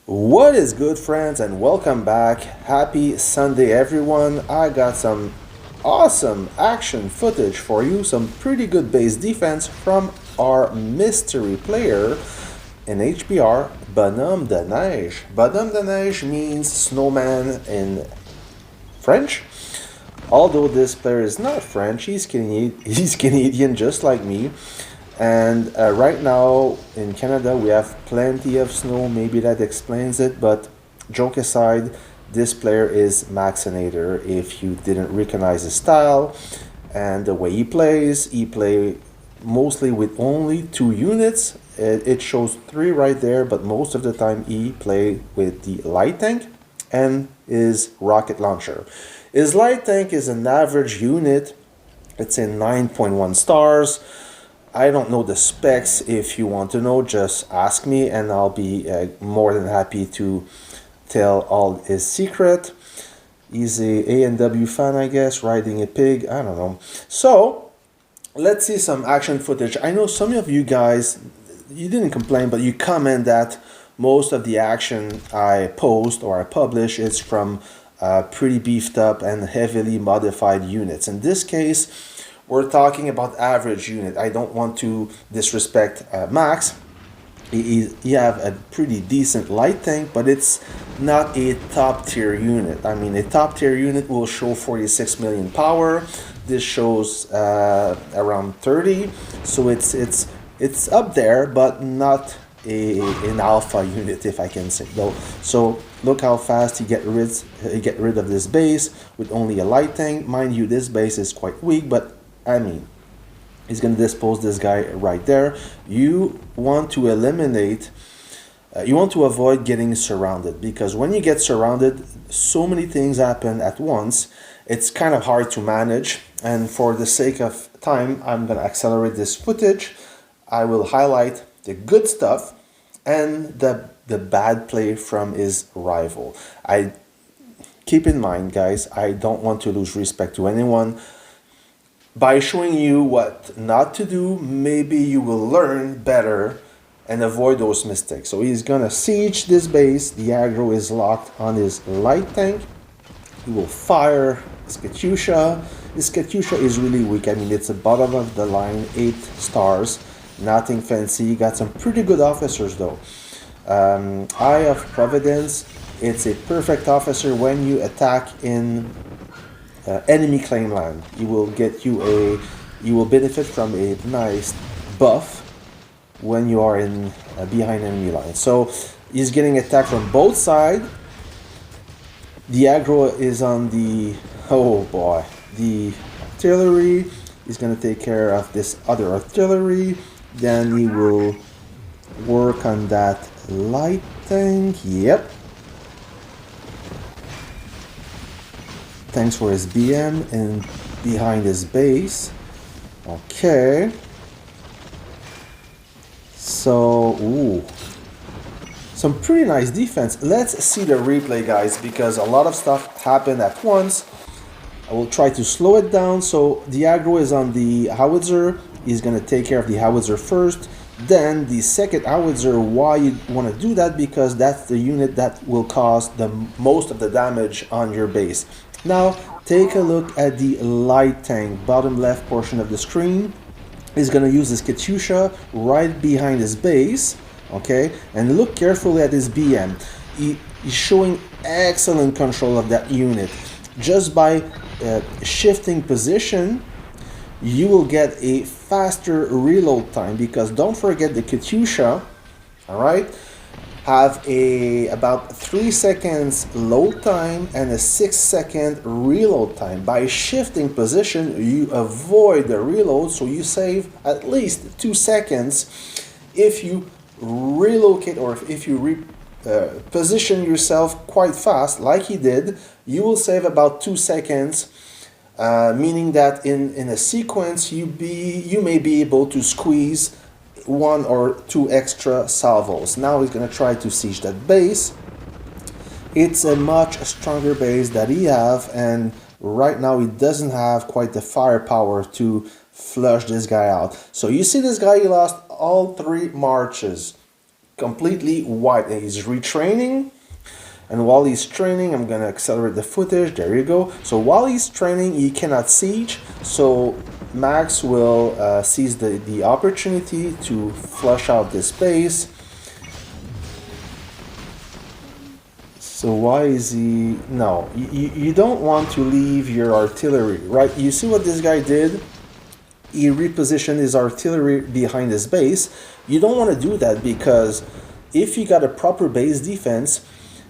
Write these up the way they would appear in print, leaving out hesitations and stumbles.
What is good, friends, and welcome back. Happy Sunday, everyone. I got some awesome action footage for you, some pretty good base defense from our mystery player in HBR, Bonhomme de Neige. Bonhomme de Neige means snowman in French. Although this player is not French, he's Canadian just like me. And right now in Canada, we have plenty of snow. Maybe that explains it. But joke aside, this player is Maxinator. If you didn't recognize his style and the way he play mostly with only 2 units. It shows 3 right there, but most of the time he play with the light tank and his rocket launcher. His light tank is an average unit. It's in 9.1 stars. I don't know the specs. If you want to know, just ask me and I'll be more than happy to tell all his secret. He's a A&W fan, I guess, riding a pig. I don't know. So let's see some action footage. I know some of you guys, you didn't complain, but you comment that most of the action I post or I publish is from pretty beefed up and heavily modified units. In this case, we're talking about average unit. I don't want to disrespect Max. He have a pretty decent light tank, but it's not a top tier unit. I mean, a top tier unit will show 46 million power. This shows around 30, so it's up there, but not an alpha unit, if I can say though. So look how fast he get rid of this base with only a light tank. Mind you, this base is quite weak, but I mean, he's going to dispose this guy right there. You want to eliminate, you want to avoid getting surrounded, because when you get surrounded, so many things happen at once. It's kind of hard to manage, and for the sake of time, I'm going to accelerate this footage. I will highlight the good stuff and the bad play from his rival. I keep in mind, guys, I don't want to lose respect to anyone. By showing you what not to do, maybe you will learn better and avoid those mistakes. So he's gonna siege this base. The aggro is locked on his light tank. He will fire his Katyusha. His Katyusha is really weak. I mean, it's a bottom of the line, 8 stars. Nothing fancy. Got some pretty good officers though. Eye of Providence. It's a perfect officer when you attack in enemy claim land. You will benefit from a nice buff when you are in behind enemy lines. So he's getting attacked from both sides. The aggro is on the, oh boy, the artillery. He's going to take care of this other artillery. Then he will work on that light tank. Yep. Thanks for his BM and behind his base. Okay. So, ooh. Some pretty nice defense. Let's see the replay, guys, because a lot of stuff happened at once. I will try to slow it down. So the aggro is on the howitzer. He's going to take care of the howitzer first. Then the second howitzer. Why you want to do that? Because that's the unit that will cause the most of the damage on your base. Now, take a look at the light tank, bottom left portion of the screen. He's going to use his Katyusha right behind his base, okay? And look carefully at his BM. He's showing excellent control of that unit. Just by shifting position, you will get a faster reload time, because don't forget the Katyusha, all right? Have about 3 seconds load time and a 6-second reload time. By shifting position, you avoid the reload, so you save at least 2 seconds. If you relocate or if you position yourself quite fast, like he did, you will save about 2 seconds. Meaning that in a sequence, you may be able to squeeze 1 or 2 extra salvos. Now he's going to try to siege that base. It's a much stronger base that he have, and right now he doesn't have quite the firepower to flush this guy out. So you see this guy, he lost all 3 marches. completely white. And he's retraining. And while he's training, I'm gonna accelerate the footage. There you go. So while he's training, he cannot siege. So Max will seize the opportunity to flush out this base. So why is he... No, you don't want to leave your artillery, right? You see what this guy did? He repositioned his artillery behind his base. You don't want to do that because if you got a proper base defense,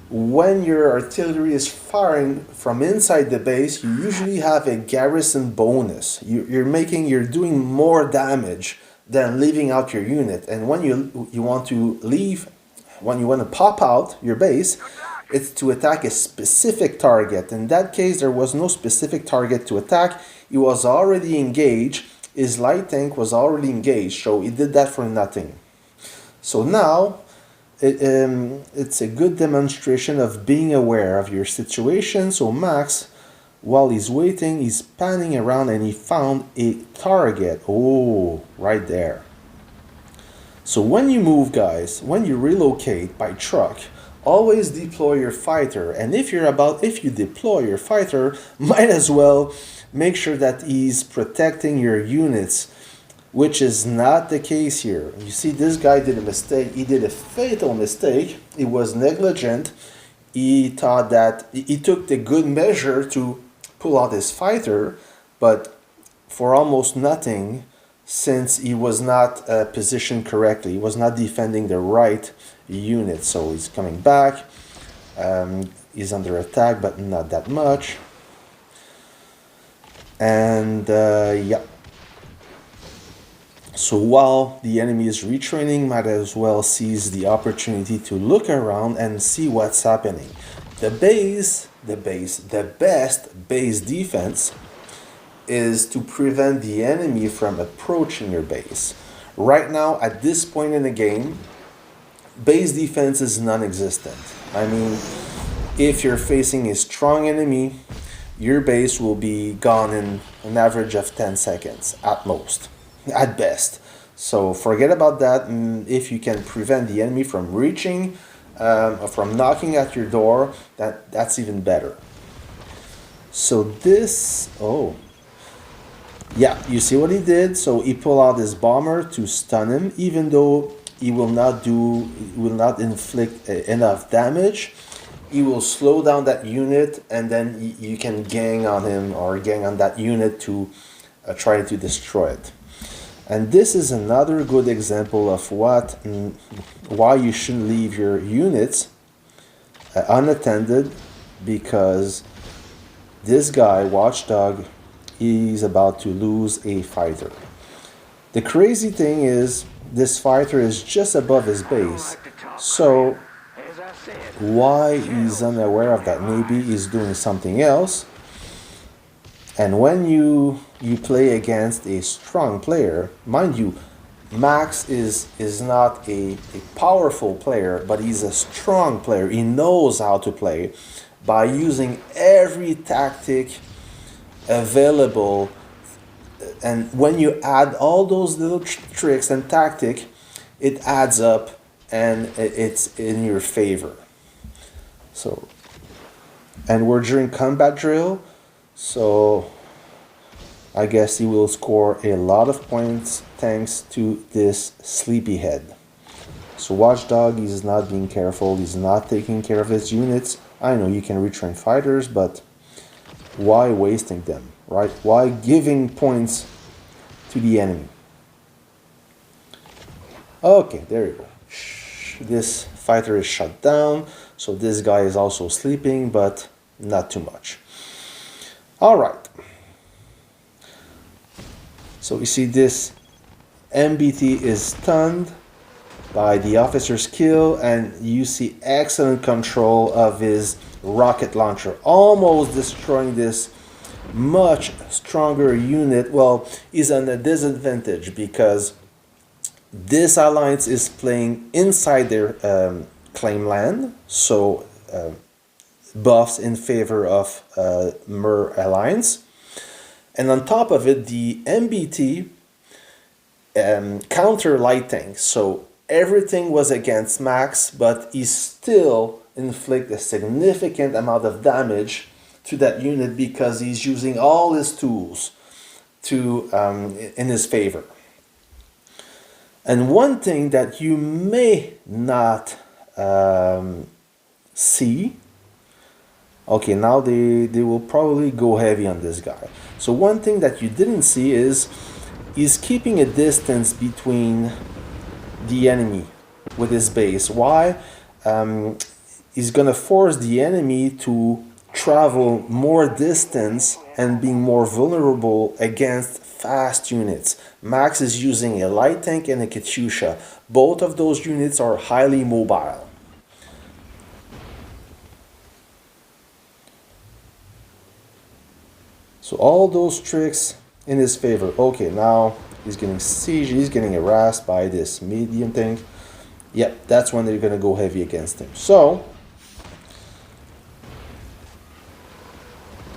when your artillery is firing from inside the base, you usually have a garrison bonus. You're doing more damage than leaving out your unit. And when you want to leave, when you want to pop out your base, it's to attack a specific target. In that case, there was no specific target to attack. He was already engaged. His light tank was already engaged, so he did that for nothing. So now, it's a good demonstration of being aware of your situation. So Max, while he's waiting, he's panning around and he found a target. Oh, right there. So when you move, guys, when you relocate by truck, always deploy your fighter. And if you deploy your fighter, might as well make sure that he's protecting your units, which is not the case here. You see, this guy did a mistake. He did a fatal mistake. He was negligent. He thought that he took the good measure to pull out his fighter, but for almost nothing, since he was not positioned correctly. He was not defending the right unit. So he's coming back. He's under attack, but not that much. And yeah. So while the enemy is retraining, might as well seize the opportunity to look around and see what's happening. The best base defense is to prevent the enemy from approaching your base. Right now, at this point in the game, base defense is non-existent. I mean, if you're facing a strong enemy, your base will be gone in an average of 10 seconds at most. At best. So forget about that. If you can prevent the enemy from reaching, from knocking at your door, that's even better. So this, oh, yeah, you see what he did? So he pulled out his bomber to stun him, even though he will not inflict enough damage. He will slow down that unit, and then you can gang on him or gang on that unit to try to destroy it. And this is another good example of why you shouldn't leave your units unattended, because this guy, Watchdog, he's about to lose a fighter. The crazy thing is, this fighter is just above his base. So why he's unaware of that? Maybe he's doing something else. And when you play against a strong player, mind you, Max is not a powerful player, but he's a strong player. He knows how to play by using every tactic available. And when you add all those little tricks and tactic, it adds up and it's in your favor. So, and we're during combat drill. So I guess he will score a lot of points thanks to this sleepyhead. So Watchdog, he's not being careful. He's not taking care of his units. I know you can retrain fighters, but why wasting them, right? Why giving points to the enemy? Okay, there you go. This fighter is shut down. So this guy is also sleeping, but not too much. All right. So you see this MBT is stunned by the officer's kill, and you see excellent control of his rocket launcher, almost destroying this much stronger unit. Well, he's on a disadvantage because this alliance is playing inside their claim land, so buffs in favor of Mer alliance. And on top of it, the MBT counter light tanks. So everything was against Max, but he still inflict a significant amount of damage to that unit because he's using all his tools to in his favor. And one thing that you may not see, okay, now they will probably go heavy on this guy. So one thing that you didn't see is he's keeping a distance between the enemy with his base. Why? He's gonna force the enemy to travel more distance and being more vulnerable against fast units. Max is using a light tank and a Katyusha. Both of those units are highly mobile. So all those tricks in his favor. Okay, now he's getting siege, he's getting harassed by this medium tank. Yep, that's when they're gonna go heavy against him. So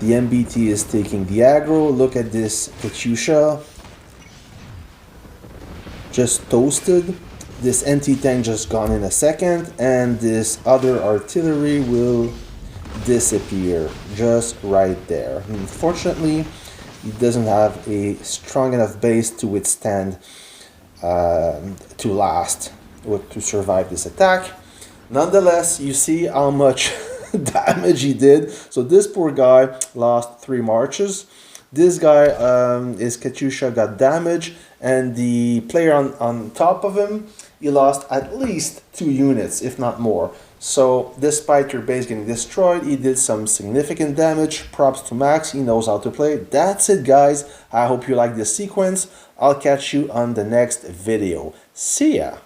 the MBT is taking the aggro. Look at this Katyusha. Just toasted. This anti-tank just gone in a second, and this other artillery will disappear just right there. Unfortunately, he doesn't have a strong enough base to withstand, to last, or to survive this attack. Nonetheless, you see how much damage he did. So this poor guy lost 3 marches. This guy, his Katyusha got damaged, and the player on top of him, he lost at least 2 units, if not more. So despite your base getting destroyed, he did some significant damage. Props to Max, he knows how to play. That's it, guys. I hope you like this sequence. I'll catch you on the next video. See ya!